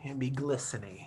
It'd be glistening.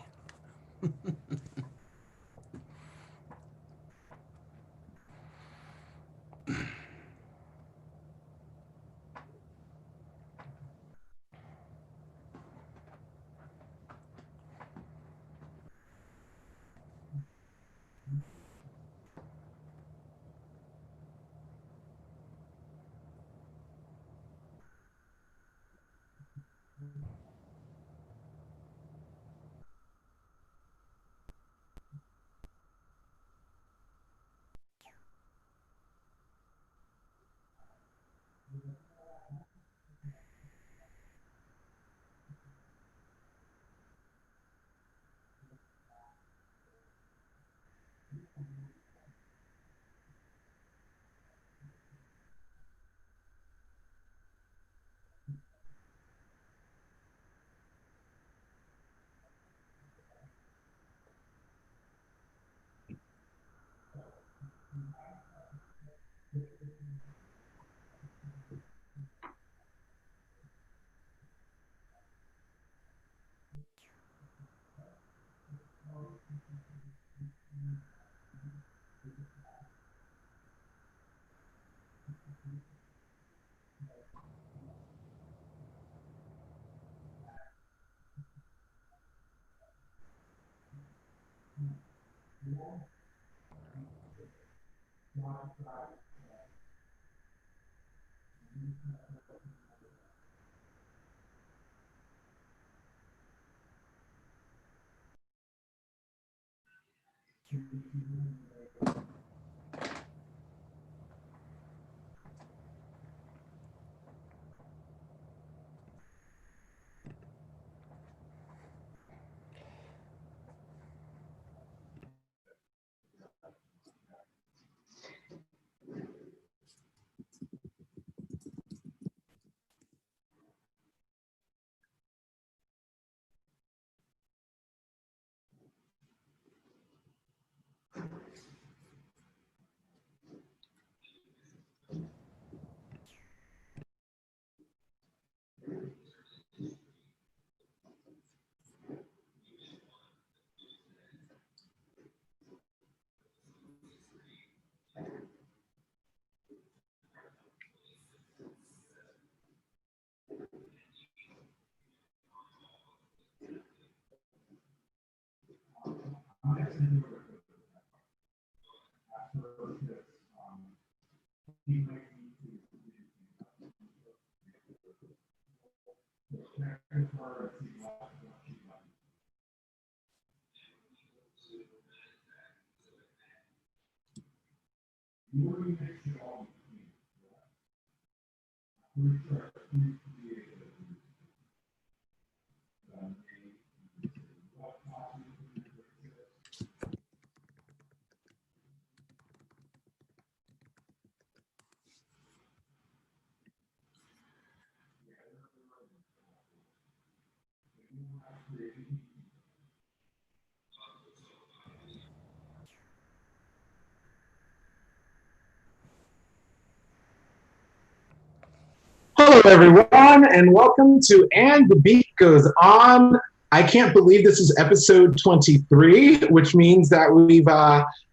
Hello, everyone, and welcome to And the Beat Goes On. I can't believe this is episode 23, which means that we've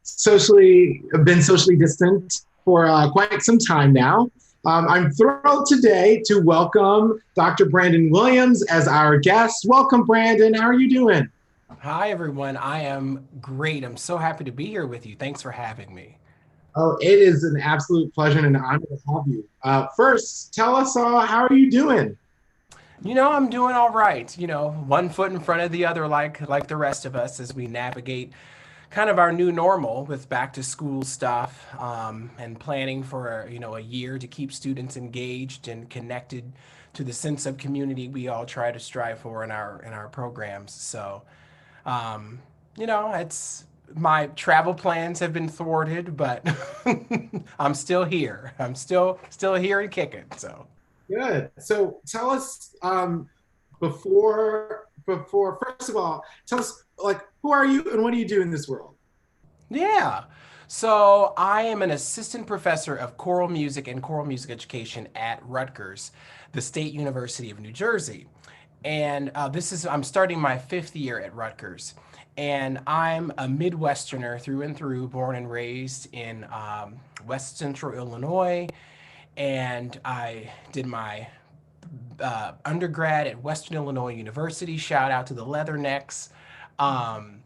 socially been socially distant for quite some time now. I'm thrilled today to welcome Dr. Brandon Williams as our guest. Welcome, Brandon. How are you doing? Hi, everyone. I am great. I'm so happy to be here with you. Thanks for having me. Oh, it is an absolute pleasure and an honor to have you. First, tell us how are you doing? I'm doing all right. One foot in front of the other, like the rest of us, as we navigate kind of our new normal with back to school stuff, and planning for a year to keep students engaged and connected to the sense of community we all try to strive for in our programs. So, um, it's my travel plans have been thwarted, but I'm still here. I'm still here and kicking. So. Good. So tell us before first of all, tell us like who are you and what do you do in this world? Yeah. So I am an assistant professor of choral music and choral music education at Rutgers, the State University of New Jersey. And I'm starting my 5th year at Rutgers. And I'm a Midwesterner through and through, born and raised in West Central Illinois. And I did my undergrad at Western Illinois University. Shout out to the Leathernecks. Um,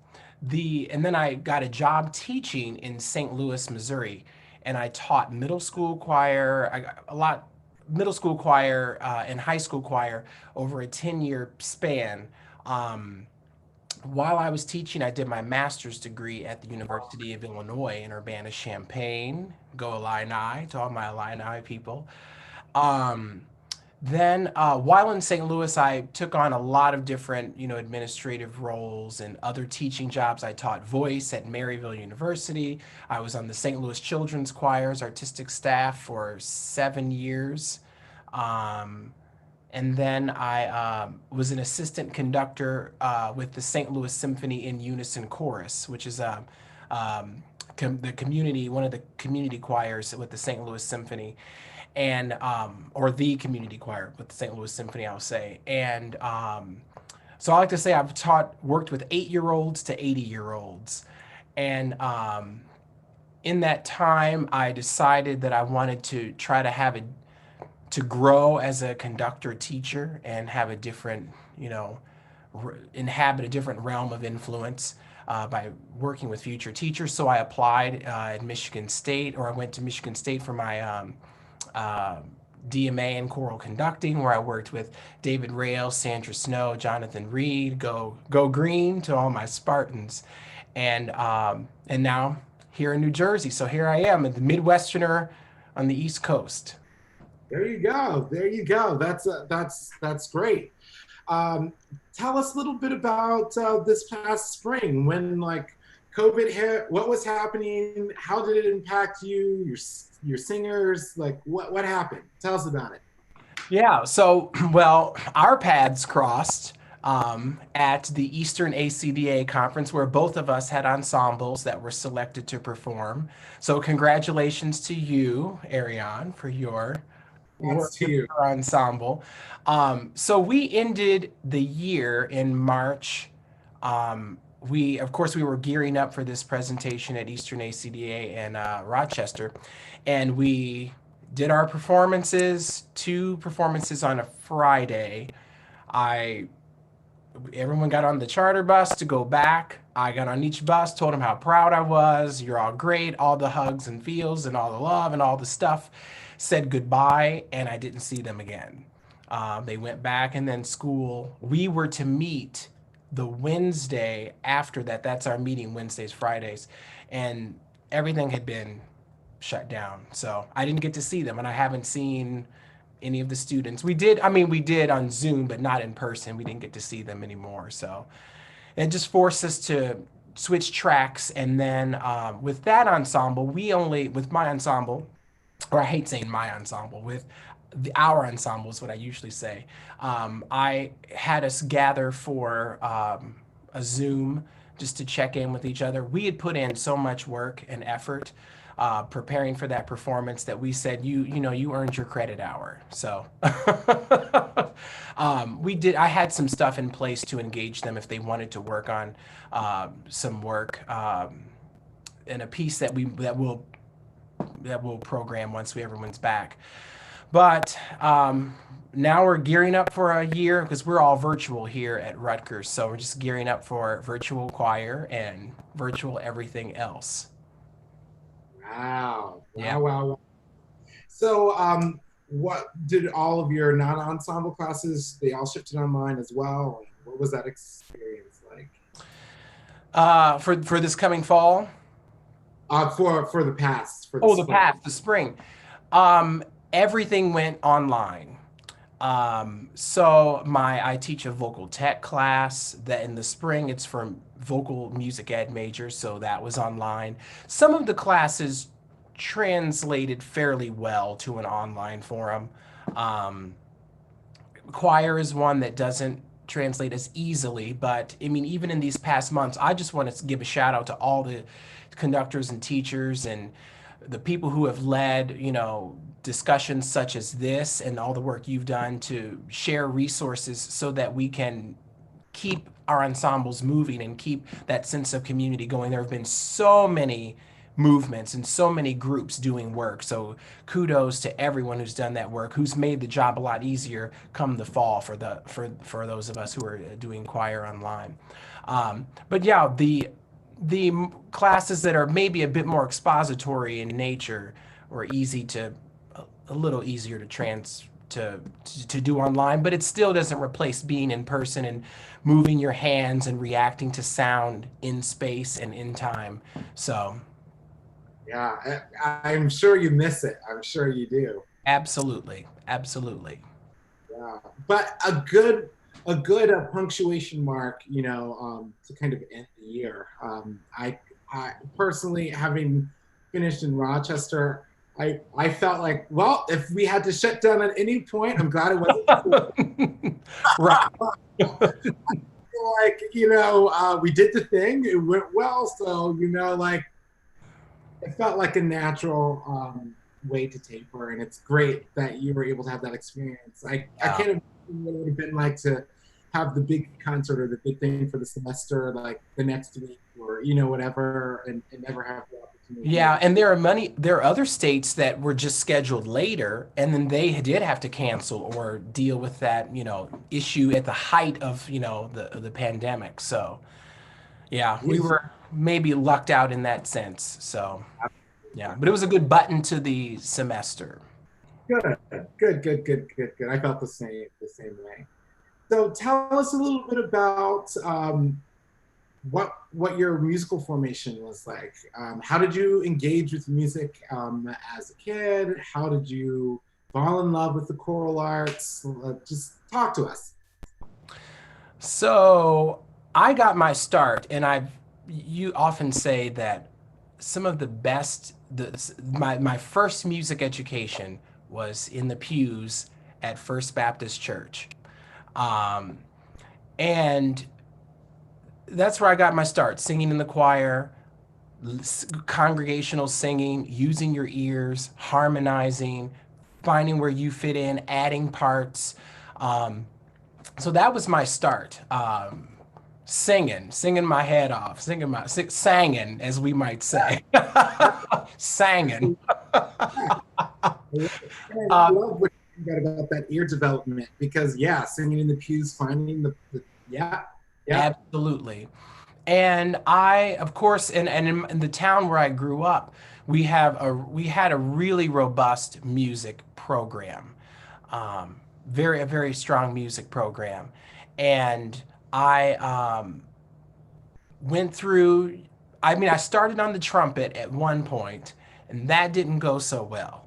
and then I got a job teaching in St. Louis, Missouri, and I taught middle school choir. I got a lot middle school choir and high school choir over a 10-year span. Um, while I was teaching, I did my master's degree at the University of Illinois in Urbana-Champaign. Go Illini to all my Illini people. Um, while in St. Louis, I took on a lot of different, administrative roles and other teaching jobs. I taught voice at Maryville University. I was on the St. Louis Children's Choir's artistic staff for 7 years. Um, and then I was an assistant conductor with the St. Louis Symphony in Unison Chorus, which is one of the community choirs with the St. Louis Symphony and or the community choir with the St. Louis Symphony, I'll say. And so I like to say I've worked with 8-year-olds to 80-year-olds. And in that time, I decided that I wanted to try to grow as a conductor teacher and have a different, inhabit a different realm of influence by working with future teachers. So I applied at Michigan State, or I went to Michigan State for my uh, DMA in choral conducting, where I worked with David Rail, Sandra Snow, Jonathan Reed, go Green to all my Spartans, and now here in New Jersey. So here I am, the Midwesterner on the East Coast. There you go. There you go. That's great. Tell us a little bit about this past spring when COVID hit. What was happening? How did it impact you? Your singers? Like what happened? Tell us about it. Yeah. So well, our paths crossed at the Eastern ACDA conference, where both of us had ensembles that were selected to perform. So congratulations to you, Ariane, for your work That's to with you. your ensemble. So we ended the year in March. Of course, we were gearing up for this presentation at Eastern ACDA in Rochester, and we did our performances, 2 performances on a Friday. I Everyone got on the charter bus to go back. I got on each bus, told them how proud I was. You're all great, all the hugs and feels and all the love and all the stuff. Said goodbye, and I didn't see them again. They went back, and then school. We were to meet the Wednesday after that. That's our meeting, Wednesdays, Fridays, and everything had been shut down. So I didn't get to see them, and I haven't seen any of the students. We did on Zoom, but not in person. We didn't get to see them anymore. So it just forced us to switch tracks. And then with that ensemble, with my ensemble, or I hate saying my ensemble, with our ensemble is what I usually say. I had us gather for a Zoom just to check in with each other. We had put in so much work and effort preparing for that performance that we said, you earned your credit hour. So we did. I had some stuff in place to engage them if they wanted to work on some work in a piece that we'll program once everyone's back. But now we're gearing up for a year because we're all virtual here at Rutgers. So we're just gearing up for virtual choir and virtual everything else. Wow. Yeah. Wow. So, what did all of your non-ensemble classes, they all shifted online as well? What was that experience like? For this coming fall? For the past, for the spring. The spring. Everything went online. So I teach a vocal tech class that in the spring it's for vocal music ed majors, so that was online. Some of the classes translated fairly well to an online forum. Choir is one that doesn't translate as easily, but I mean, even in these past months, I just want to give a shout out to all the conductors and teachers and the people who have led, discussions such as this and all the work you've done to share resources so that we can keep our ensembles moving and keep that sense of community going. There have been so many movements and so many groups doing work. So kudos to everyone who's done that work, who's made the job a lot easier come the fall for those of us who are doing choir online. But yeah, the classes that are maybe a bit more expository in nature or easy to a little easier to to do online, but it still doesn't replace being in person and moving your hands and reacting to sound in space and in time. So Yeah, I'm sure you miss it. I'm sure you do. absolutely, absolutely. Yeah, but a good punctuation mark, to kind of end the year. I personally, having finished in Rochester, I felt like, well, if we had to shut down at any point, I'm glad it wasn't. Right. Like, we did the thing, it went well, so like it felt like a natural way to taper, and it's great that you were able to have that experience. I can't imagine what it would have been like to have the big concert or the big thing for the semester, like the next week or whatever, and never have the opportunity. Yeah, and there are other states that were just scheduled later, and then they did have to cancel or deal with that, issue at the height of, the pandemic. So, yeah, we were maybe lucked out in that sense. So, yeah, but it was a good button to the semester. Good, good. I felt the same way. So tell us a little bit about what your musical formation was like. How did you engage with music as a kid? How did you fall in love with the choral arts? Just talk to us. So I got my start, and you often say that some of the best, my first music education was in the pews at First Baptist Church. Um, and that's where I got my start, singing in the choir, congregational singing, using your ears, harmonizing, finding where you fit in, adding parts. Um, so that was my start. Singing my head off, singing, as we might say, singing. I love what you got about that ear development because singing in the pews, finding the yeah, yeah. Absolutely. And I, of course, and in the town where I grew up, we had a really robust music program, a very strong music program, and I went through. I mean, I started on the trumpet at one point, and that didn't go so well.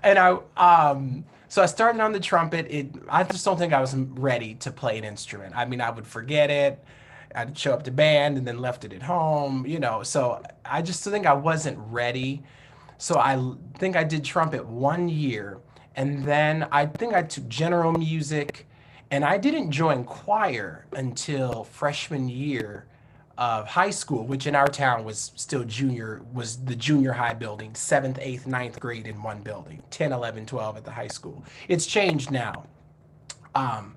And so I started on the trumpet. I just don't think I was ready to play an instrument. I mean, I would forget it. I'd show up to band and then left it at home, So I just think I wasn't ready. So I think I did trumpet 1 year, and then I think I took general music, and I didn't join choir until freshman year of high school, which in our town was the junior high building, seventh, eighth, ninth grade in one building, 10, 11, 12 at the high school. It's changed now. Um,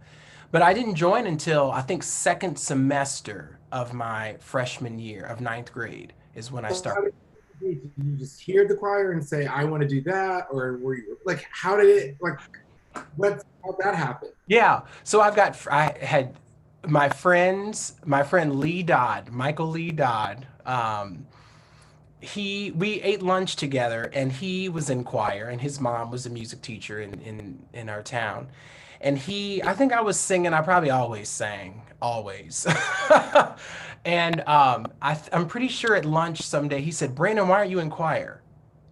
but I didn't join until I think second semester of my freshman year of ninth grade is when I started. Did you just hear the choir and say, I want to do that? Or were you like, how did it, like, how'd that happen? Yeah. So I had my friend Lee Dodd, Michael Lee Dodd. We ate lunch together, and he was in choir, and his mom was a music teacher in our town. And I think I was singing. I probably always sang, always. And I'm pretty sure at lunch someday he said, "Brandon, why aren't you in choir?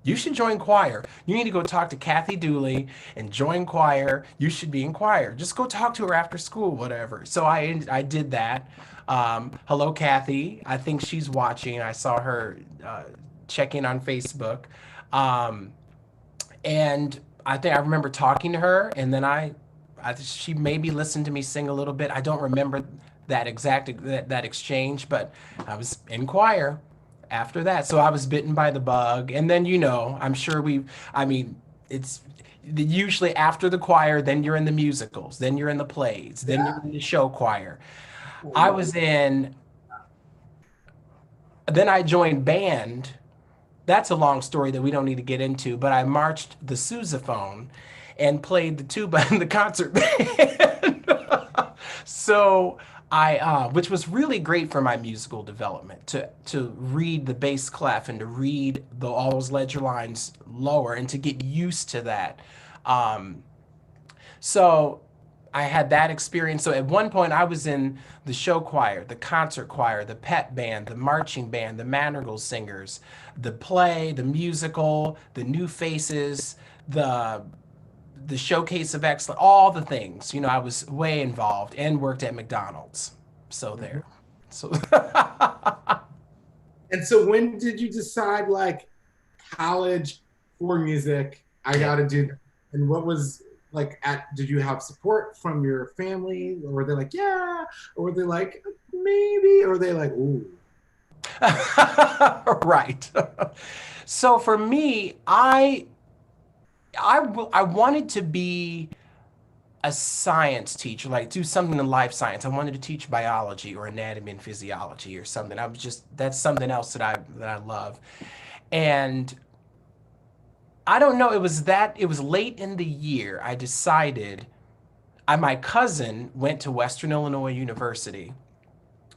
You should join choir. You need to go talk to Kathy Dooley and join choir. You should be in choir. Just go talk to her after school, whatever." So I did that. Hello, Kathy. I think she's watching. I saw her checking on Facebook. And I think I remember talking to her, and then she maybe listened to me sing a little bit. I don't remember that exchange, but I was in choir. after that. So I was bitten by the bug. And then, I'm sure I mean, it's usually after the choir, then you're in the musicals, then you're in the plays, then you're in the show choir. I was in, then I joined band. That's a long story that we don't need to get into, but I marched the sousaphone and played the tuba in the concert band. So which was really great for my musical development to read the bass clef and to read all those ledger lines lower and to get used to that. Um, so I had that experience. So at one point, I was in the show choir, the concert choir, the pep band, the marching band, the madrigal singers, the play, the musical, the new faces, the the showcase of excellence, all the things. I was way involved and worked at McDonald's. So Mhm. there. So And so when did you decide like college for music? I yeah. got to do that. And what was like did you have support from your family? Or were they like, yeah? Or were they like, maybe? Or were they like, ooh. Right. So for me, I wanted to be a science teacher, like do something in life science. I wanted to teach biology or anatomy and physiology or something. That's something else that I love. And I don't know, it was late in the year I decided my cousin went to Western Illinois University.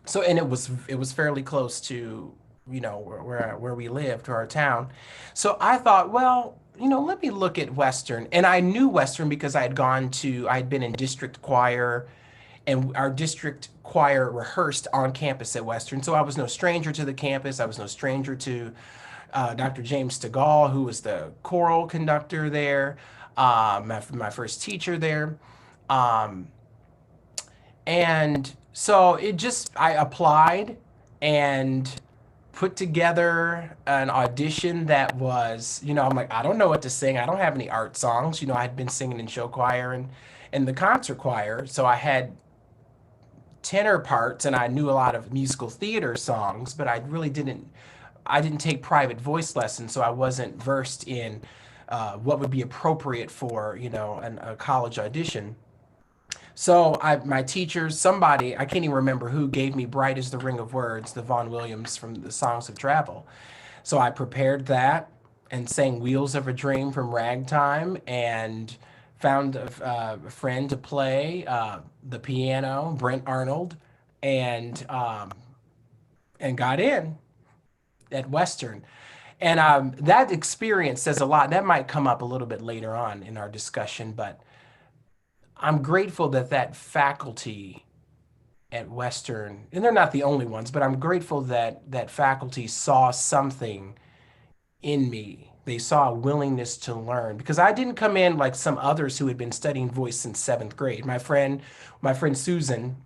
So and it was fairly close to, where we lived, to our town. So I thought, well, let me look at Western. And I knew Western because I had been in district choir, and our district choir rehearsed on campus at Western. So I was no stranger to the campus. I was no stranger to Dr. James Stegall, who was the choral conductor there, my first teacher there. Um, and so I applied and put together an audition that was, I'm like, I don't know what to sing. I don't have any art songs. I had been singing in show choir and the concert choir. So I had tenor parts and I knew a lot of musical theater songs, but I didn't take private voice lessons. So I wasn't versed in what would be appropriate for, a college audition. So my teachers, somebody, I can't even remember who, gave me Bright as the Ring of Words, the Vaughan Williams from the Songs of Travel. So I prepared that and sang Wheels of a Dream from Ragtime and found a friend to play the piano, Brent Arnold, and um, and got in at Western. And that experience says a lot. That might come up a little bit later on in our discussion, but I'm grateful that faculty at Western, and they're not the only ones, but I'm grateful that faculty saw something in me. They saw a willingness to learn because I didn't come in like some others who had been studying voice since seventh grade. My friend Susan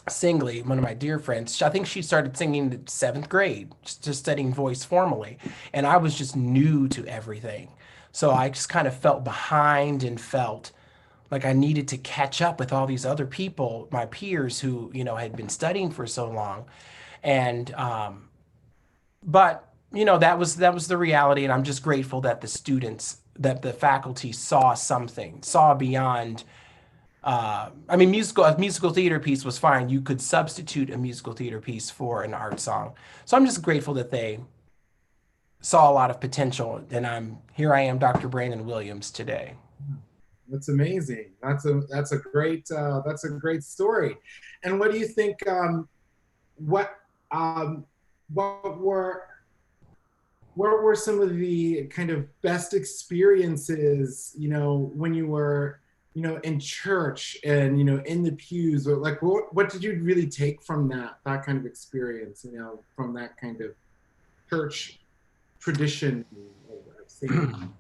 Singley, one of my dear friends, I think she started singing in seventh grade, just studying voice formally, and I was just new to everything. So I just kind of felt behind and felt like I needed to catch up with all these other people, my peers who, had been studying for so long. And but that was the reality, and I'm just grateful that the faculty saw beyond. I mean, a musical theater piece was fine. You could substitute a musical theater piece for an art song. So I'm just grateful that they saw a lot of potential, and here I am, Dr. Brandon Williams today. That's amazing. That's a great story. And what do you think? What um, what were what were some of the kind of best experiences? When you were in church and in the pews, or like what did you really take from that kind of experience? From that kind of church tradition of singing.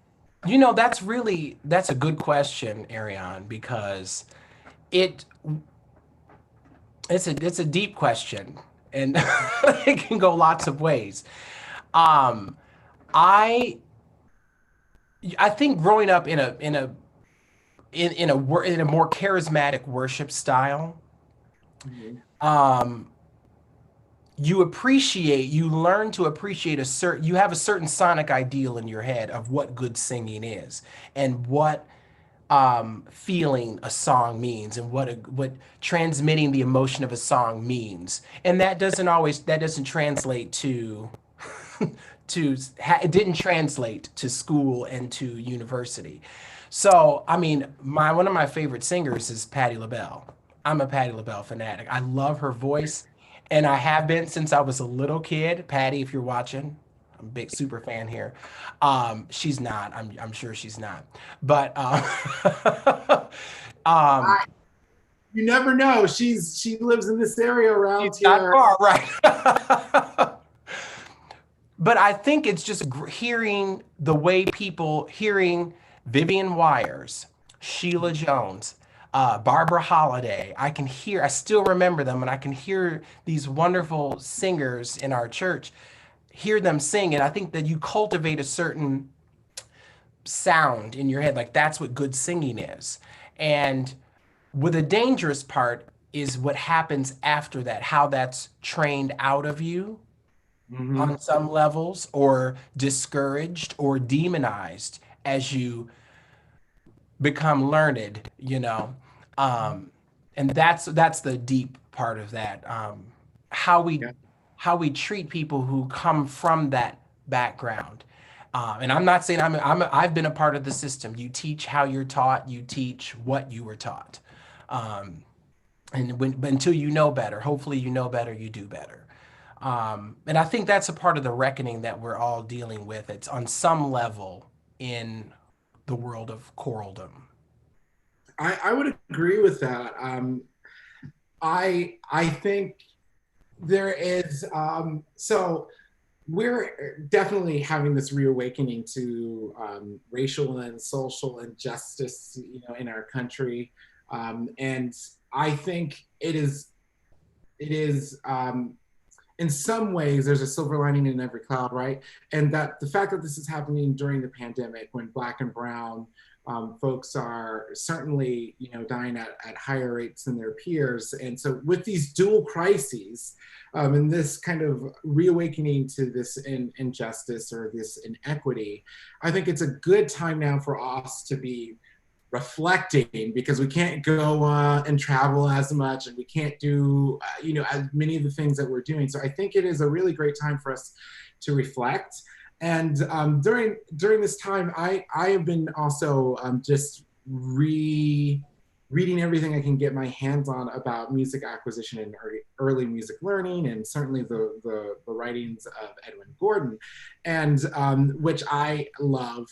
That's a good question, Ariane, because it it's a deep question, and it can go lots of ways. Um, I I think growing up in a more charismatic worship style, Mhm. um, you learn to appreciate you have a certain sonic ideal in your head of what good singing is and what feeling a song means and what transmitting the emotion of a song means. And that doesn't translate to it didn't translate to school and to university. So, I mean, one of my favorite singers is Patti LaBelle. I'm a Patti LaBelle fanatic. I love her voice, and I have been since I was a little kid. Patti, if you're watching, I'm a big super fan here. She's not. I'm sure she's not. But um, I, you never know. She lives in this area around she's not here. far, right? But I think it's just hearing the way hearing Vivian Wires, Sheila Jones, Barbara Holiday. I still remember them, and I can hear these wonderful singers in our church, hear them sing. And I think that you cultivate a certain sound in your head. Like that's what good singing is. And with the dangerous part is what happens after that, how that's trained out of you Mhm. on some levels or discouraged or demonized as you become learned, um, and that's the deep part of that. How we Yeah. how we treat people who come from that background. And I'm not saying I've been a part of the system. You teach how you're taught. You teach what you were taught. Um, but until you know better, hopefully you know better, you do better. And I think that's a part of the reckoning that we're all dealing with. It's on some level in the world of choraldom. I would agree with that. I think there is so we're definitely having this reawakening to racial and social injustice, in our country, and I think it is in some ways there's a silver lining in every cloud, right? And that the fact that this is happening during the pandemic when Black and brown folks are certainly dying at higher rates than their peers. And so with these dual crises, and this kind of reawakening to this injustice or this inequity, I think it's a good time now for us to be reflecting, because we can't go and travel as much, and we can't do as many of the things that we're doing. So I think it is a really great time for us to reflect. And during this time, I have been also just reading everything I can get my hands on about music acquisition and early music learning, and certainly the writings of Edwin Gordon, and which I love,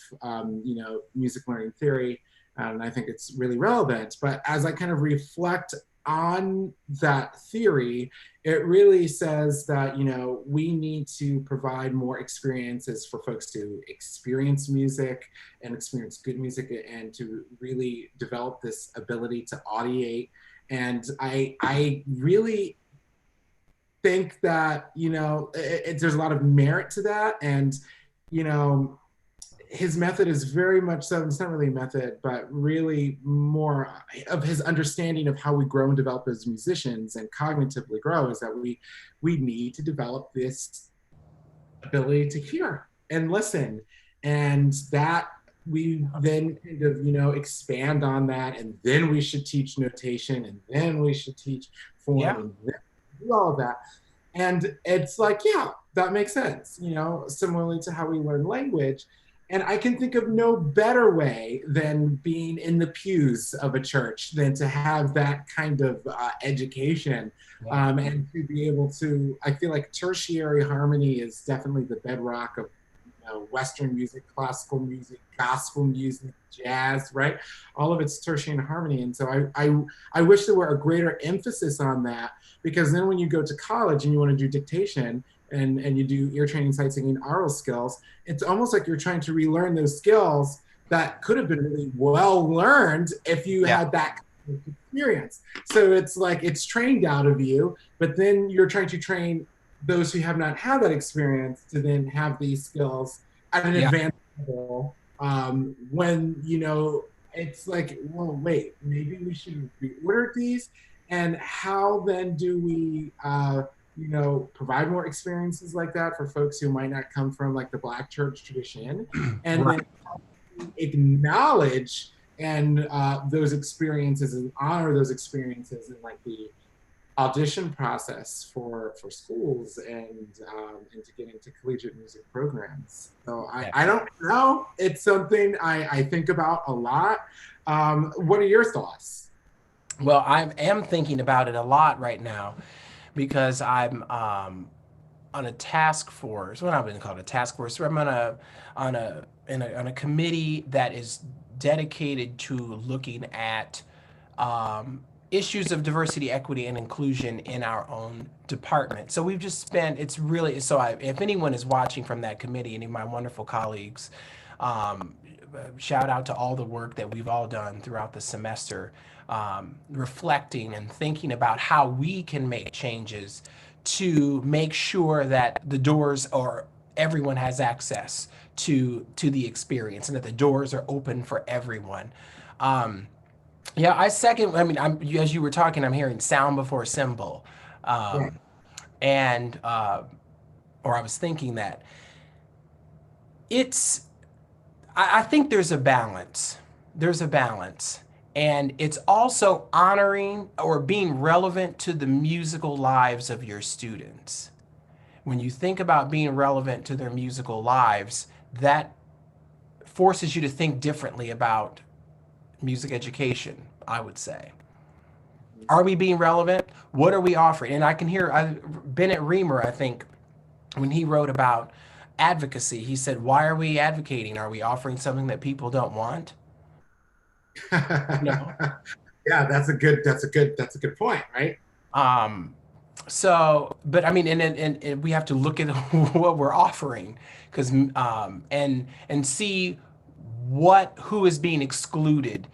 music learning theory, and I think it's really relevant. But as I kind of reflect on that theory, it really says that, we need to provide more experiences for folks to experience music and experience good music, and to really develop this ability to audiate. And I really think that, there's a lot of merit to that. And, you know, his method is very much so, it's not really a method, but really more of his understanding of how we grow and develop as musicians and cognitively grow, is that we need to develop this ability to hear and listen. And that we then kind of, expand on that. And then we should teach notation, and then we should teach form, Yeah. and then do all of that. And it's like, yeah, that makes sense, similarly to how we learn language. And I can think of no better way than being in the pews of a church than to have that kind of education, and to be able to, I feel like tertiary harmony is definitely the bedrock of Western music, classical music, gospel music, jazz, right? All of it's tertiary harmony. And so I wish there were a greater emphasis on that, because then when you go to college and you want to do dictation, and you do ear training, sight singing, oral skills, it's almost like you're trying to relearn those skills that could have been really well learned if you had that kind of experience. So it's like it's trained out of you, but then you're trying to train those who have not had that experience to then have these skills at an advanced level. When it's like, well, wait, maybe we should reorder these, and how then do we provide more experiences like that for folks who might not come from like the Black church tradition, and then Right. acknowledge and those experiences and honor those experiences in like the audition process for schools and to get into collegiate music programs. So Yeah. I don't know. It's something I think about a lot. What are your thoughts? Well, I am thinking about it a lot right now because I'm on a task force. Well, I wouldn't call it a task force. I'm on a committee that is dedicated to looking at um, issues of diversity, equity, and inclusion in our own department. So we've just spent. It's really so. If anyone is watching from that committee, any of my wonderful colleagues, um, shout out to all the work that we've all done throughout the semester, reflecting and thinking about how we can make changes to make sure that the doors or everyone has access to the experience and that the doors are open for everyone. Um, yeah, I second. I mean, as you were talking, I'm hearing sound before symbol, Yeah. um, and or I was thinking that it's. I think there's a balance. There's a balance, and it's also honoring or being relevant to the musical lives of your students. When you think about being relevant to their musical lives, that forces you to think differently about music education, I would say. Are we being relevant? What are we offering? And I can hear Bennett Reamer, I think, when he wrote about advocacy, he said, why are we advocating? Are we offering something that people don't want? No. Yeah, that's a good point, right? Um, but I mean, and we have to look at what we're offering because, and see who is being excluded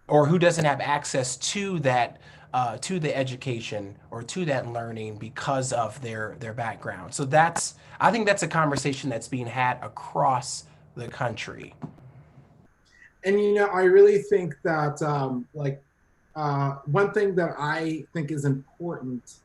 or who doesn't have access to the education or to that learning because of their background. So I think that's a conversation that's being had across the country. And I really think that one thing that I think is important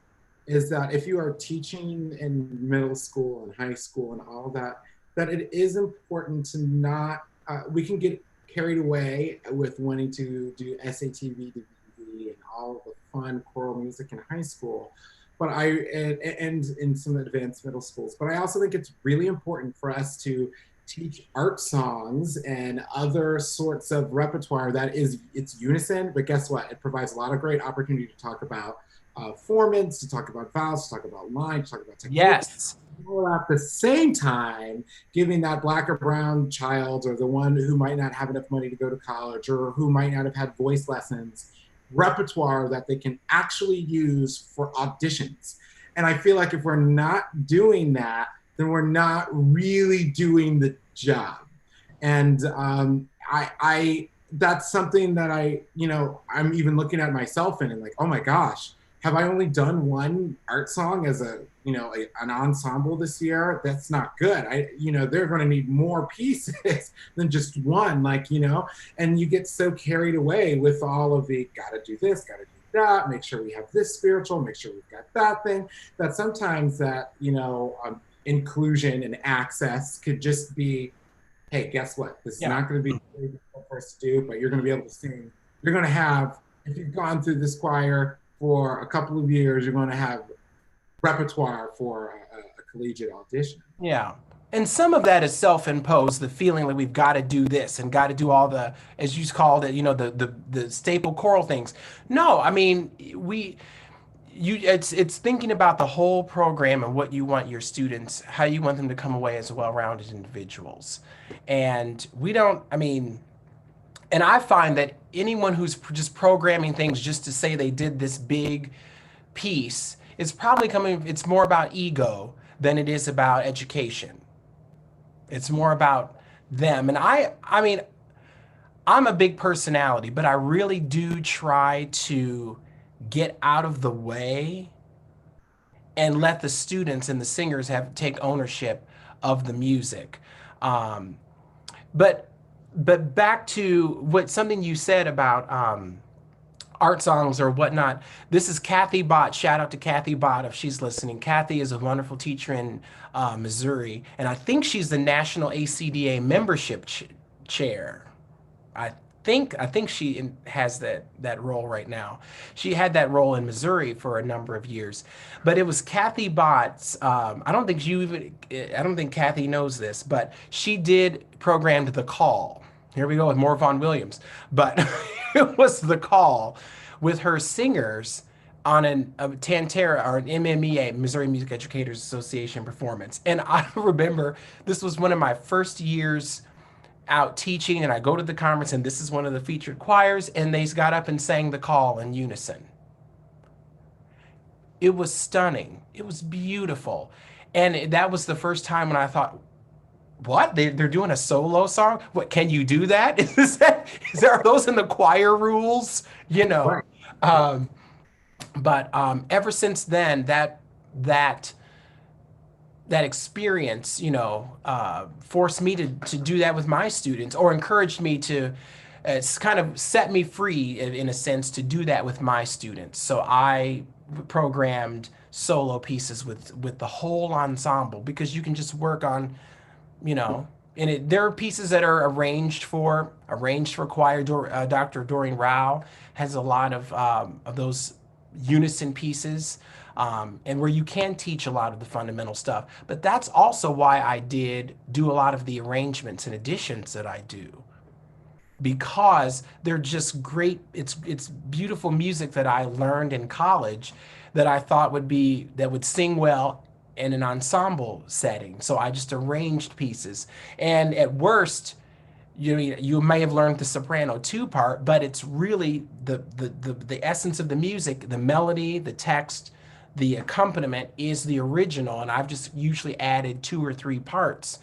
is that if you are teaching in middle school and high school and all that, that it is important to not, we can get carried away with wanting to do SATV, DVD, and all of the fun choral music in high school. But and in some advanced middle schools. But I also think it's really important for us to teach art songs and other sorts of repertoire that it's unison, but guess what? It provides a lot of great opportunity to talk about formants, to talk about vowels, to talk about line, to talk about technique. Yes. All at the same time, giving that black or brown child or the one who might not have enough money to go to college or who might not have had voice lessons repertoire that they can actually use for auditions. And I feel like if we're not doing that, then we're not really doing the job. And I that's something that I'm even looking at myself in and like, oh my gosh, have I only done one art song as an ensemble this year? That's not good. They're going to need more pieces than just one, and you get so carried away with all of the gotta do this, gotta do that, make sure we have this spiritual, make sure we've got that thing, that sometimes that, inclusion and access could just be, hey, guess what? This is Yeah. not going to be very difficult for us to do, but you're going to be able to sing. You're going to have, if you've gone through this choir for a couple of years, you're going to have repertoire for a collegiate audition. Yeah. And some of that is self-imposed, the feeling like we've got to do this and got to do all the, as you called it, the staple choral things. No, I mean, it's thinking about the whole program and what you want your students, how you want them to come away as well-rounded individuals. And we don't, I mean, and I find that anyone who's just programming things just to say they did this big piece is probably it's more about ego than it is about education. It's more about them. And I mean, I'm a big personality, but I really do try to get out of the way and let the students and the singers take ownership of the music. Um, but but back to what something you said about art songs or whatnot. This is Kathy Bott. Shout out to Kathy Bott if she's listening. Kathy is a wonderful teacher in Missouri, and I think she's the National ACDA membership chair. I I think she has that role right now. She had that role in Missouri for a number of years, but it was Kathy Bott's. I don't think Kathy knows this, but she did programmed The Call. Here we go with more Vaughn Williams, but it was The Call with her singers on a Tantera or an MMEA, Missouri Music Educators Association performance. And I remember this was one of my first years out teaching, and I go to the conference, and this is one of the featured choirs, and they got up and sang The Call in unison. It was stunning. It was beautiful. And that was the first time when I thought, what? They're doing a solo song? What, can you do that? Are those in the choir rules? You know. Right. Um, but ever since then, that that experience, forced me to do that with my students, or encouraged me to, it's kind of set me free in a sense to do that with my students. So I programmed solo pieces with the whole ensemble, because you can just work on, and there are pieces that are arranged for choir. Dr. Doreen Rao has a lot of those unison pieces, and where you can teach a lot of the fundamental stuff. But that's also why I did do a lot of the arrangements and additions that I do, because they're just great. It's beautiful music that I learned in college that I thought would sing well in an ensemble setting. So I just arranged pieces. And at worst, you may have learned the soprano two part, but it's really the essence of the music, the melody, the text, the accompaniment is the original, and I've just usually added two or three parts.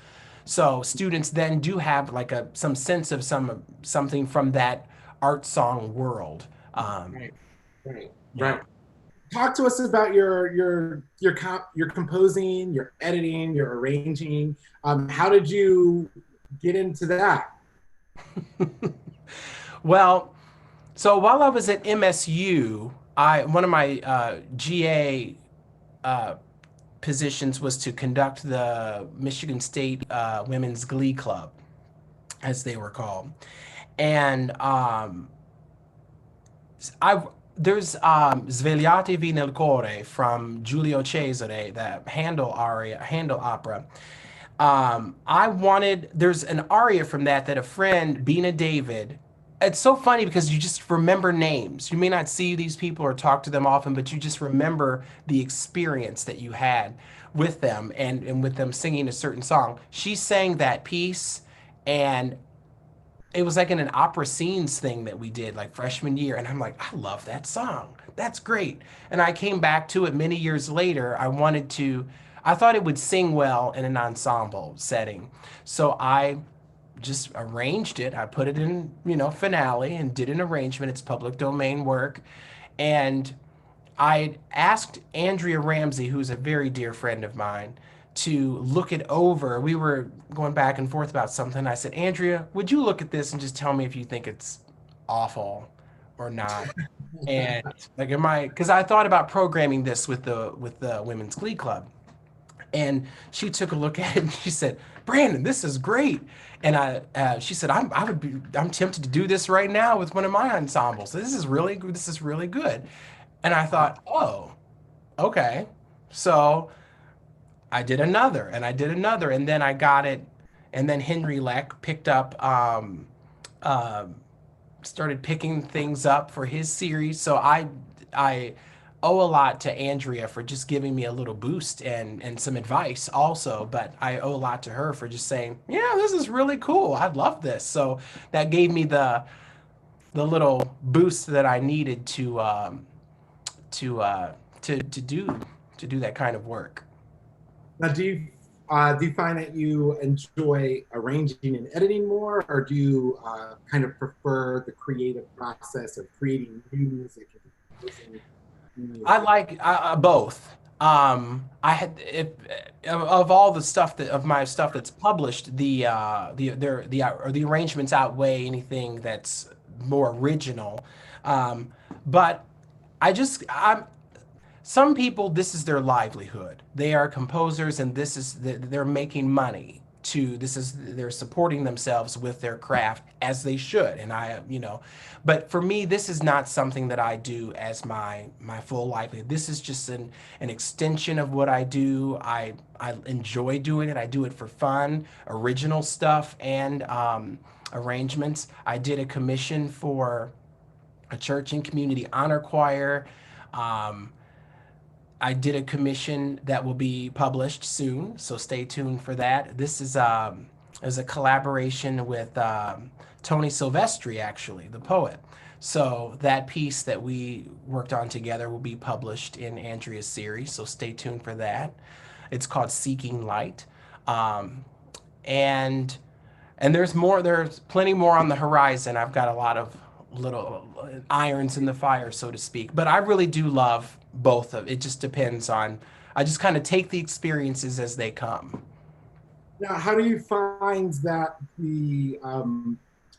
So students then do have like some sense of something from that art song world. Right. Right. Yeah. Right. Talk to us about your composing, your editing, your arranging. How did you get into that? Well, so while I was at MSU, one of my GA positions was to conduct the Michigan State Women's Glee Club, as they were called. And there's Svegliatevi nel Cuore from Giulio Cesare, the Handel opera. There's an aria from that a friend, Bina David, it's so funny because you just remember names. You may not see these people or talk to them often, but you just remember the experience that you had with them and with them singing a certain song. She sang that piece, and it was like in an opera scenes thing that we did like freshman year. And I'm like, I love that song. That's great. And I came back to it many years later. I thought it would sing well in an ensemble setting. So I just arranged it. I put it in, finale, and did an arrangement. It's public domain work. And I asked Andrea Ramsey, who's a very dear friend of mine, to look it over. We were going back and forth about something. I said, Andrea, would you look at this and just tell me if you think it's awful or not? And like, because I thought about programming this with the Women's Glee Club. And she took a look at it and she said, Brandon, this is great. And she said, I'm tempted to do this right now with one of my ensembles. This is really good. And I thought, oh, okay. So I did another, and then I got it. And then Henry Leck picked up, started picking things up for his series. So I owe a lot to Andrea for just giving me a little boost and some advice also, but I owe a lot to her for just saying, yeah, this is really cool. I love this. So that gave me the little boost that I needed to do that kind of work. Now, do you find that you enjoy arranging and editing more, or do you kind of prefer the creative process of creating new music? I like both. Of all the stuff of my stuff that's published, the arrangements outweigh anything that's more original. But I'm some people, this is their livelihood. They are composers, and they're making money to this is they're supporting themselves with their craft, as they should. And but for me, this is not something that I do as my full livelihood. This is just an extension of what I do. I enjoy doing it. I do it for fun, original stuff, and arrangements. I did a commission for a church and community honor choir. Um, I did a commission that will be published soon, so stay tuned for that. This is a collaboration with Tony Silvestri, actually, the poet. So that piece that we worked on together will be published in Andrea's series, so stay tuned for that. It's called Seeking Light. Um, and and there's more, there's plenty more on the horizon. I've got a lot of little irons in the fire, so to speak. But I really do love both of it. Just depends on, I just kind of take the experiences as they come. Now, how do you find that the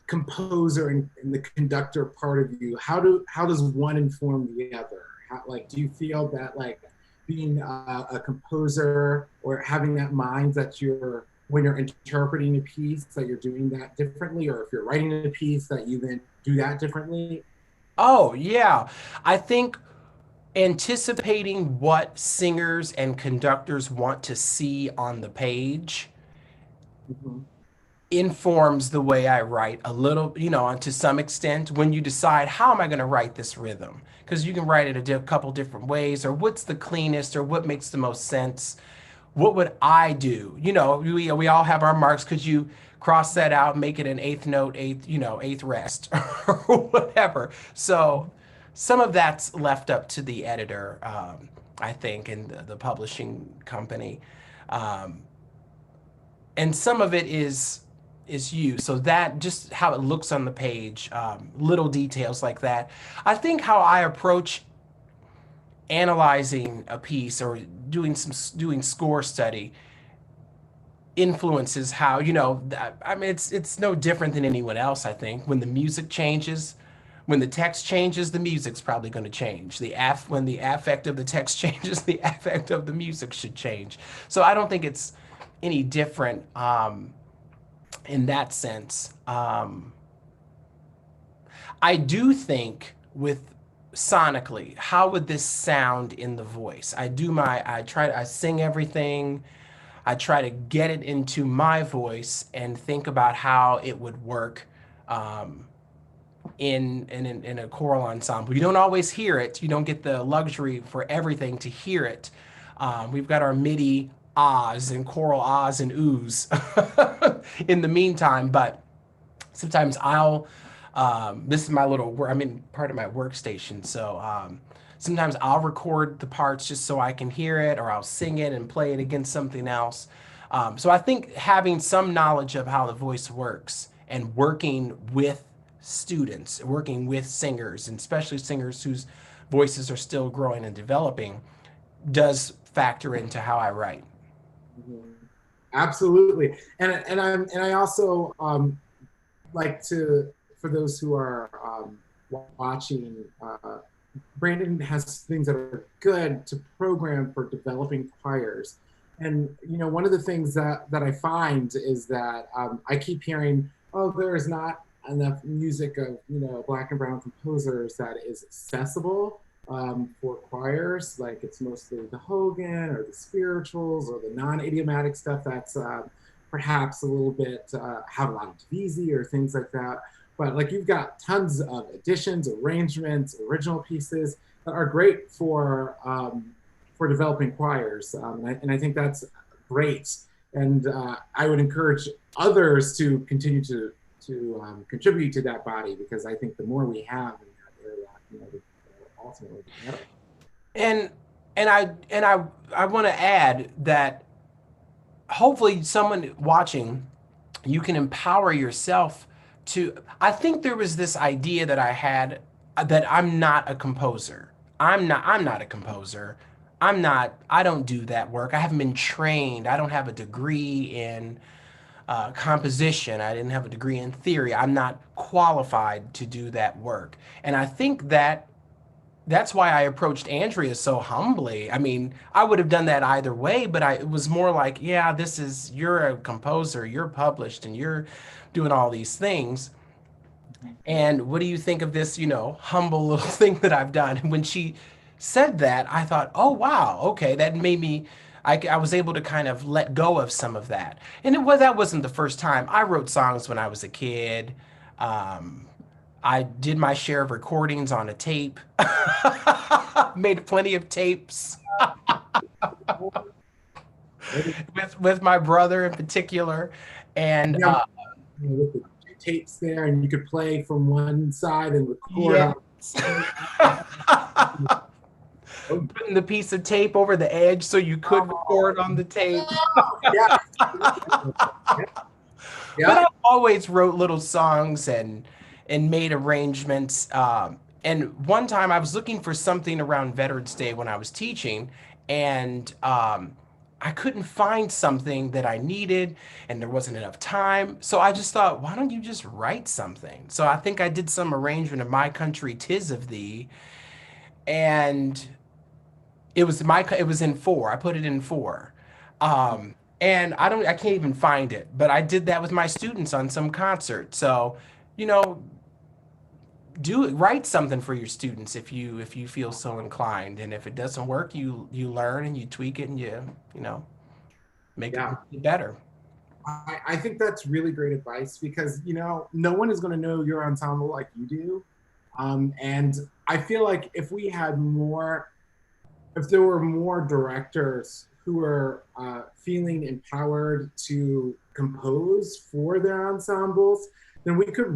composer and the conductor part of you? How does one inform the other? Like, do you feel that like being a composer or having that mind that you're when you're interpreting a piece that you're doing that differently, or if you're writing a piece that you then do that differently? Oh, yeah. I think anticipating what singers and conductors want to see on the page Mhm. informs the way I write a little, and to some extent when you decide how am I going to write this rhythm? Because you can write it a couple different ways, or what's the cleanest, or what makes the most sense. What would I do? We all have our marks. Could you cross that out, make it an eighth note, eighth rest, or whatever? So some of that's left up to the editor, I think, and the publishing company. Um, and some of it is you. So that just how it looks on the page, little details like that. I think how I approach analyzing a piece or doing score study influences how I mean it's no different than anyone else. I think when the music changes, when the text changes, the music's probably going to change. When the affect of the text changes, the affect of the music should change. So I don't think it's any different in that sense. I do think with sonically, how would this sound in the voice? I sing everything. I try to get it into my voice and think about how it would work um, in a choral ensemble. You don't always hear it. You don't get the luxury for everything to hear it. We've got our MIDI ahs and choral ahs and oohs in the meantime, but sometimes this is my little I'm in part of my workstation, so sometimes I'll record the parts just so I can hear it, or I'll sing it and play it against something else. So I think having some knowledge of how the voice works and working with students, working with singers, and especially singers whose voices are still growing and developing, does factor into how I write. Mhm. Absolutely. And I also like to, for those who are watching, Brandon has things that are good to program for developing choirs. And one of the things that I find is that I keep hearing, oh, there is not enough music of black and brown composers that is accessible for choirs. Like it's mostly the Hogan or the spirituals or the non-idiomatic stuff that's perhaps a little bit have a lot of Divisi or things like that. But like you've got tons of additions, arrangements, original pieces that are great for developing choirs, and I think that's great. And I would encourage others to continue to contribute to that body, because I think the more we have in that area, the ultimately the better. And I want to add that hopefully someone watching, you can empower yourself to. I think there was this idea that I had that I'm not a composer. I'm not a composer. I don't do that work. I haven't been trained. I don't have a degree in composition. I didn't have a degree in theory. I'm not qualified to do that work. And I think that that's why I approached Andrea so humbly. I mean, I would have done that either way, but it was more like, yeah, you're a composer, you're published, and you're doing all these things. And what do you think of this, humble little thing that I've done? And when she said that, I thought, oh, wow, okay, that made me, I was able to kind of let go of some of that. And that wasn't the first time. I wrote songs when I was a kid. Um, I did my share of recordings on a tape, made plenty of tapes with my brother in particular. And Yeah, with the tapes there, and you could play from one side and record yes. on. Oh, Putting the piece of tape over the edge so you could record on the tape. yeah, But yeah, I always wrote little songs and made arrangements. And one time I was looking for something around Veterans Day when I was teaching, and I couldn't find something that I needed, and there wasn't enough time. So I just thought, why don't you just write something? So I think I did some arrangement of "My Country 'Tis of Thee," and it was in four. I put it in four. And I can't even find it, but I did that with my students on some concert. So, you know, write something for your students if you feel so inclined. And if it doesn't work, you learn and you tweak it and you make yeah. it better. I think that's really great advice because no one is going to know your ensemble like you do, and I feel like if there were more directors who were feeling empowered to compose for their ensembles, then we could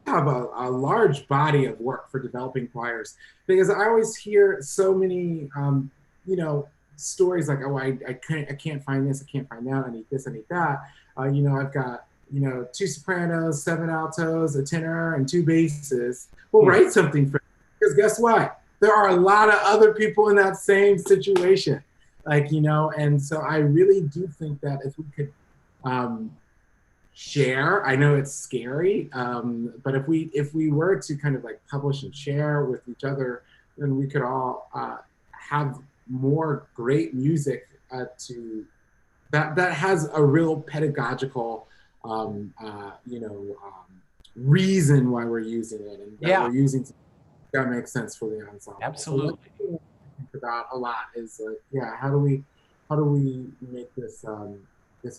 have a large body of work for developing choirs. Because I always hear so many, you know, stories like, oh, I can't find this, I can't find that, I need this, I need that. I've got two sopranos, seven altos, a tenor, and two basses. Well, write something for them. Because guess what? There are a lot of other people in that same situation, and so I really do think that if we could um, share, I know it's scary, but if we were to kind of like publish and share with each other, then we could all have more great music that has a real pedagogical um, uh, you know um, reason why we're using it, and that Yeah, we're using that makes sense for the ensemble. So what absolutely. I think about a lot is yeah, how do we make this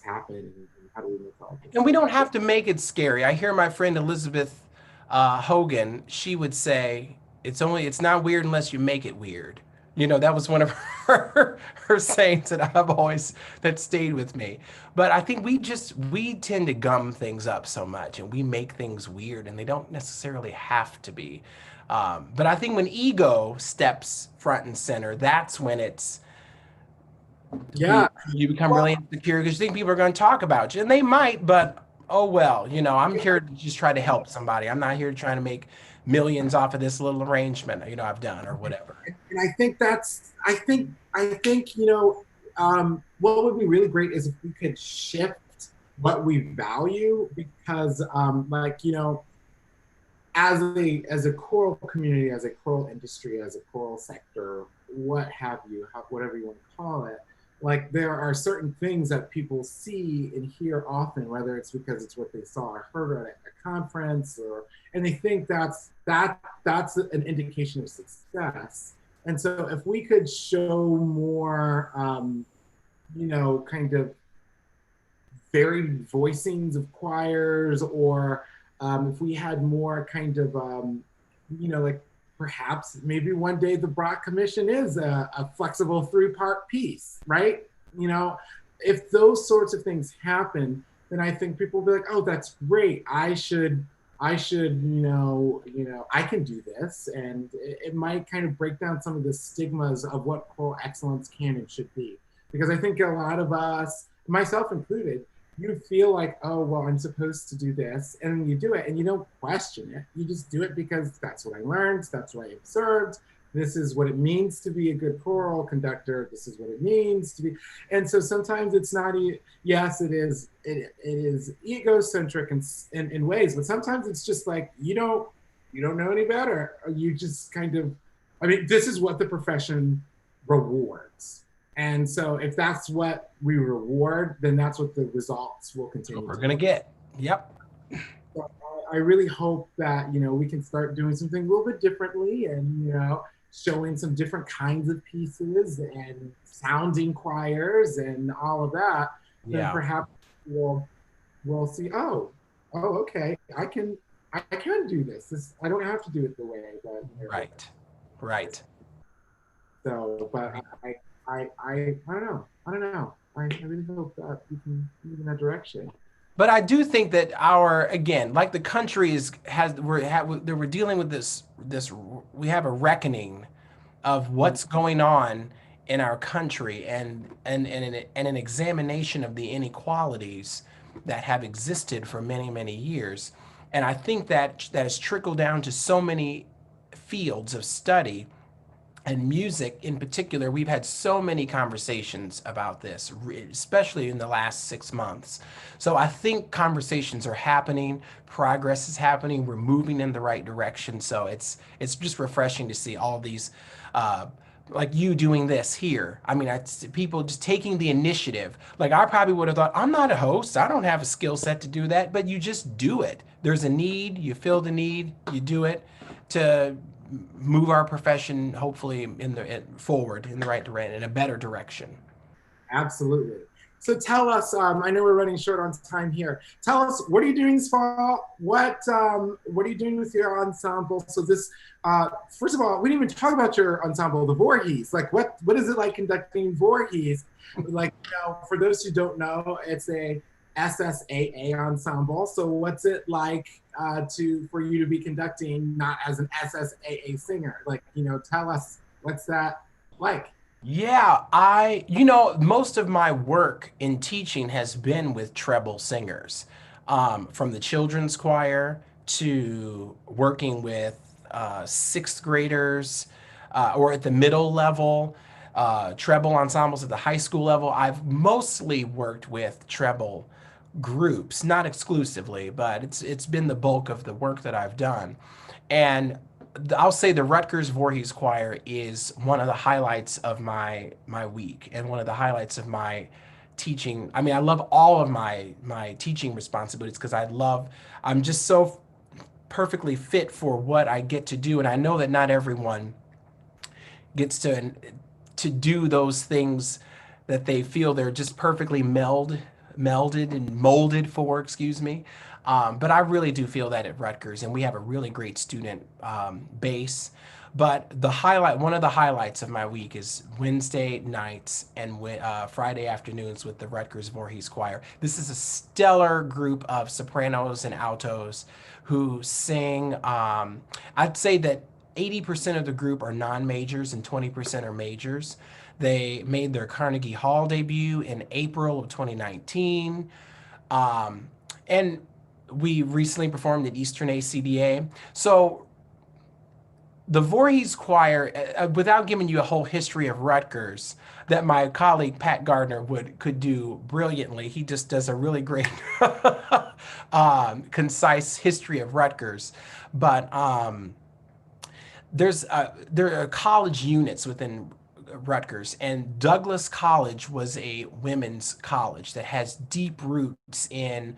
happen, and how do we make all this And we don't happen? have to make it scary. I hear my friend Elizabeth Hogan, she would say, it's not weird unless you make it weird. That was one of her sayings that that stayed with me. But I think we tend to gum things up so much and we make things weird and they don't necessarily have to be. But I think when ego steps front and center, that's when Yeah, you become well, really insecure because you think people are going to talk about you, and they might, but oh well. I'm here to just try to help somebody. I'm not here trying to make millions off of this little arrangement I've done or whatever. and I think I think what would be really great is if we could shift what we value, because as a choral community, as a choral industry, as a choral sector, what have you, whatever you want to call it, like there are certain things that people see and hear often, whether it's because it's what they saw or heard at a conference, and they think that's an indication of success. And so if we could show more, kind of varied voicings of choirs, or if we had more kind of, like perhaps maybe one day the Brock Commission is a flexible three-part piece, right? If those sorts of things happen, then I think people will be like, oh, that's great. I should, I can do this. And it might kind of break down some of the stigmas of what choral excellence can and should be. Because I think a lot of us, myself included, you feel like, oh, well, I'm supposed to do this. And you do it and you don't question it. You just do it because that's what I learned. That's what I observed. This is what it means to be a good choral conductor. This is what it means to be. And so sometimes it's not, yes, it is egocentric in ways, but sometimes it's just like, You don't know any better. You just kind of, I mean, this is what the profession rewards. And so if that's what we reward, then that's what the results will What continue we're to gonna look. get. Yep. So I really hope that, we can start doing something a little bit differently and, showing some different kinds of pieces and sounding choirs and all of that, then Yeah. perhaps we'll see, okay, I can do this. I don't have to do it the way that everyone. Right. Right. So, but Right. I don't know. I don't know. I really hope that we can move in that direction. But I do think that our, again, like the country is has we're dealing with this we have a reckoning of Mm. what's going on in our country, and an examination of the inequalities that have existed for many, many years. And I think that has trickled down to so many fields of study, and music in particular. We've had so many conversations about this, especially in the last 6 months. So I think conversations are happening, progress is happening, we're moving in the right direction. So it's just refreshing to see all these, uh, like you doing this here. I mean, people just taking the initiative. Like I probably would have thought, I'm not a host, I don't have a skill set to do that, but you just do it. There's a need, you fill the need, you do it to move our profession hopefully forward in the right direction, in a better direction. Absolutely. So tell us. I know we're running short on time here. Tell us, what are you doing this fall? What are you doing with your ensemble? So this, first of all, we didn't even talk about your ensemble, the Voorhees. Like, what is it like conducting Voorhees? Like, for those who don't know, it's a SSAA ensemble. So what's it like for you to be conducting not as an SSAA singer? Like, tell us, what's that like? Yeah, most of my work in teaching has been with treble singers, from the children's choir to working with sixth graders, or at the middle level, treble ensembles at the high school level. I've mostly worked with treble groups, not exclusively, but it's been the bulk of the work that I've done. And I'll say the Rutgers Voorhees Choir is one of the highlights of my week, and one of the highlights of my teaching. I mean, I love all of my teaching responsibilities because I'm just so perfectly fit for what I get to do, and I know that not everyone gets to do those things that they feel they're just perfectly melded and molded for, excuse me. But I really do feel that at Rutgers, and we have a really great student base. But one of the highlights of my week is Wednesday nights and Friday afternoons with the Rutgers Voorhees Choir. This is a stellar group of sopranos and altos who sing. I'd say that 80% of the group are non-majors and 20% are majors. They made their Carnegie Hall debut in April of 2019. And we recently performed at Eastern ACDA. So the Voorhees Choir, without giving you a whole history of Rutgers, that my colleague Pat Gardner could do brilliantly. He just does a really great, concise history of Rutgers. But there are college units within Rutgers, and Douglass College was a women's college that has deep roots in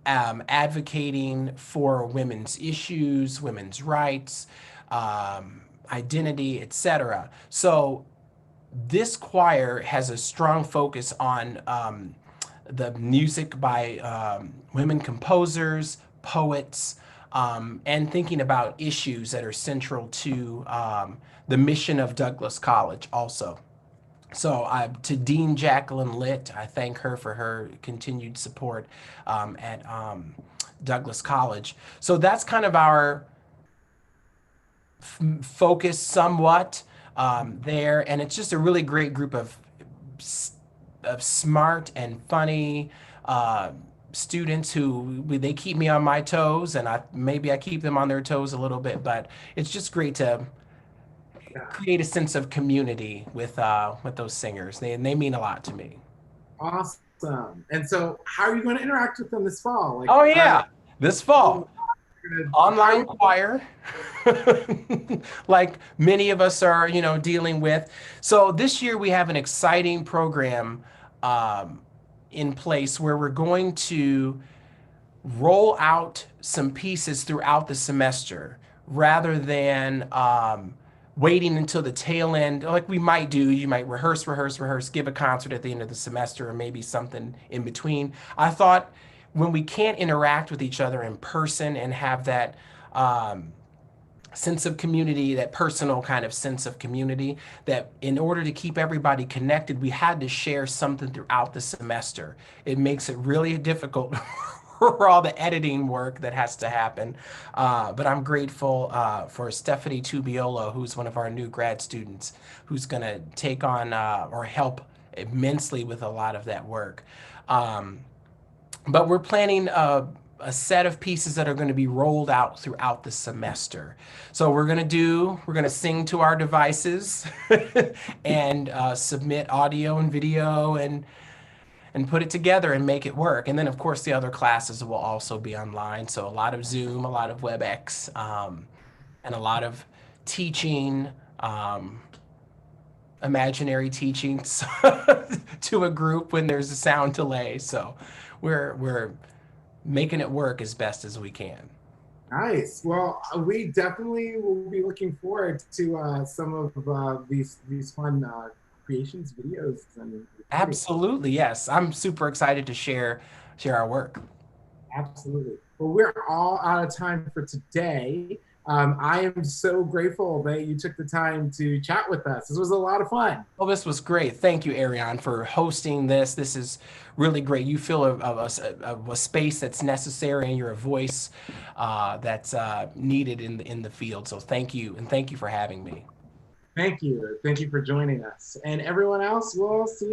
advocating for women's issues, women's rights, identity, etc. So this choir has a strong focus on the music by women composers, poets, and thinking about issues that are central to the mission of Douglass College also. So to Dean Jacqueline Litt, I thank her for her continued support at Douglass College. So that's kind of our focus somewhat there, and it's just a really great group of smart and funny students who they keep me on my toes, and maybe I keep them on their toes a little bit, but it's just great to Yeah. create a sense of community with those singers. They mean a lot to me. Awesome. And so, how are you going to interact with them this fall? Like, Oh yeah, this fall. online choir, like many of us are, dealing with. So this year we have an exciting program um, in place where we're going to roll out some pieces throughout the semester rather than waiting until the tail end, like we might do. You might rehearse, give a concert at the end of the semester, or maybe something in between. I thought when we can't interact with each other in person and have that um, sense of community, that personal kind of sense of community, that in order to keep everybody connected, we had to share something throughout the semester. It makes it really difficult for all the editing work that has to happen. But I'm grateful for Stephanie Tubiolo, who's one of our new grad students, who's going to take on or help immensely with a lot of that work. Um, but we're planning a set of pieces that are going to be rolled out throughout the semester. So we're going to sing to our devices and submit audio and video and put it together and make it work. And then of course the other classes will also be online. So a lot of Zoom, a lot of WebEx, and a lot of teaching, imaginary teaching to a group when there's a sound delay. So we're making it work as best as we can. Nice. Well, we definitely will be looking forward to some of these fun creations, videos, and recordings. Absolutely, yes. I'm super excited to share our work. Absolutely. Well, we're all out of time for today. I am so grateful that you took the time to chat with us. This was a lot of fun. Well, this was great. Thank you, Ariane, for hosting this. This is really great. You feel a space that's necessary, and you're a voice that's needed in the field. So thank you, and thank you for having me. Thank you. Thank you for joining us. And everyone else, we'll see you next